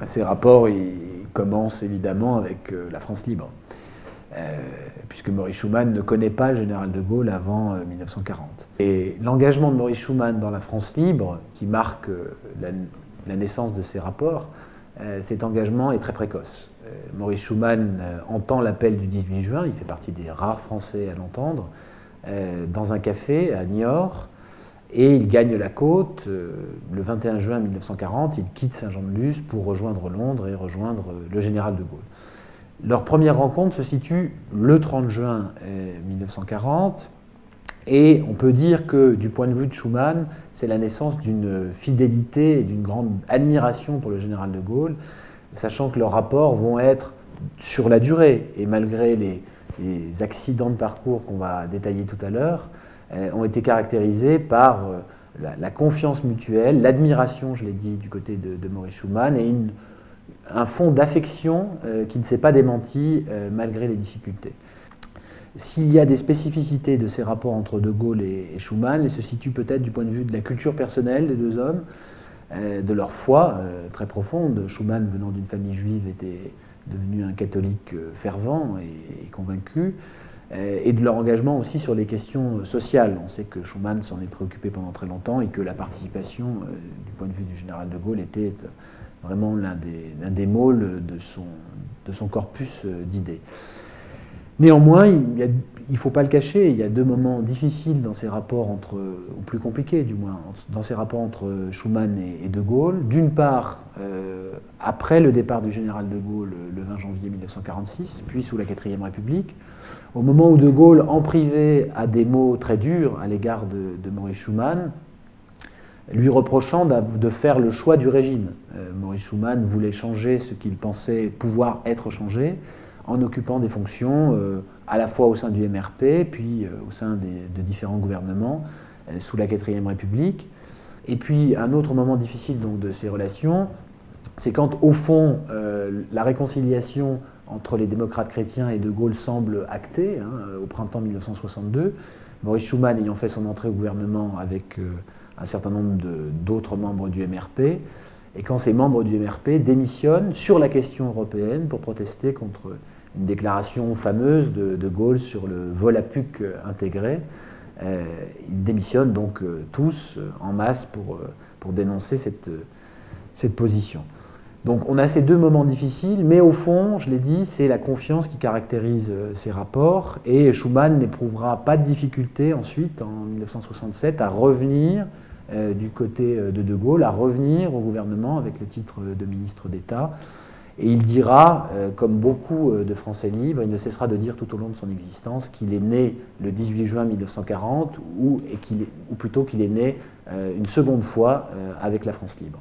Ces rapports ils commencent évidemment avec la France libre, puisque Maurice Schumann ne connaît pas le général de Gaulle avant 1940. Et l'engagement de Maurice Schumann dans la France libre, qui marque la naissance de ces rapports, cet engagement est très précoce. Maurice Schumann entend l'appel du 18 juin, il fait partie des rares Français à l'entendre, dans un café à Niort, et il gagne la côte. Le 21 juin 1940, il quitte Saint-Jean-de-Luz pour rejoindre Londres et rejoindre le général de Gaulle. Leur première rencontre se situe le 30 juin 1940, et on peut dire que du point de vue de Schumann, c'est la naissance d'une fidélité et d'une grande admiration pour le général de Gaulle, sachant que leurs rapports vont être sur la durée, et malgré les accidents de parcours qu'on va détailler tout à l'heure, ont été caractérisés par la confiance mutuelle, l'admiration, je l'ai dit, du côté de Maurice Schumann, et un fond d'affection qui ne s'est pas démenti malgré les difficultés. S'il y a des spécificités de ces rapports entre De Gaulle et Schumann, elles se situent peut-être du point de vue de la culture personnelle des deux hommes, de leur foi très profonde. Schumann, venant d'une famille juive, était devenu un catholique fervent et convaincu, et de leur engagement aussi sur les questions sociales. On sait que Schumann s'en est préoccupé pendant très longtemps et que la participation, du point de vue du général de Gaulle, était vraiment l'un des môles de son corpus d'idées. Néanmoins, il ne faut pas le cacher, il y a deux moments difficiles dans ces rapports ou plus compliqués du moins, dans ces rapports entre Schumann et De Gaulle. D'une part, après le départ du général de Gaulle le 20 janvier 1946, puis sous la 4e République, au moment où De Gaulle, en privé, a des mots très durs à l'égard de Maurice Schumann, lui reprochant de faire le choix du régime. Maurice Schumann voulait changer ce qu'il pensait pouvoir être changé, en occupant des fonctions à la fois au sein du MRP, puis au sein de différents gouvernements sous la 4e République. Et puis un autre moment difficile donc, de ces relations, c'est quand au fond la réconciliation entre les démocrates chrétiens et De Gaulle semble actée, au printemps 1962, Maurice Schumann ayant fait son entrée au gouvernement avec un certain nombre d'autres membres du MRP, et quand ces membres du MRP démissionnent sur la question européenne pour protester contre une déclaration fameuse de Gaulle sur le Volapük intégré. Ils démissionnent donc tous en masse pour dénoncer cette position. Donc on a ces deux moments difficiles, mais au fond, je l'ai dit, c'est la confiance qui caractérise ces rapports, et Schumann n'éprouvera pas de difficulté ensuite, en 1967, à revenir du côté de Gaulle, à revenir au gouvernement avec le titre de ministre d'État. Et il dira, comme beaucoup de Français libres, il ne cessera de dire tout au long de son existence qu'il est né le 18 juin 1940, ou plutôt qu'il est né une seconde fois avec la France libre.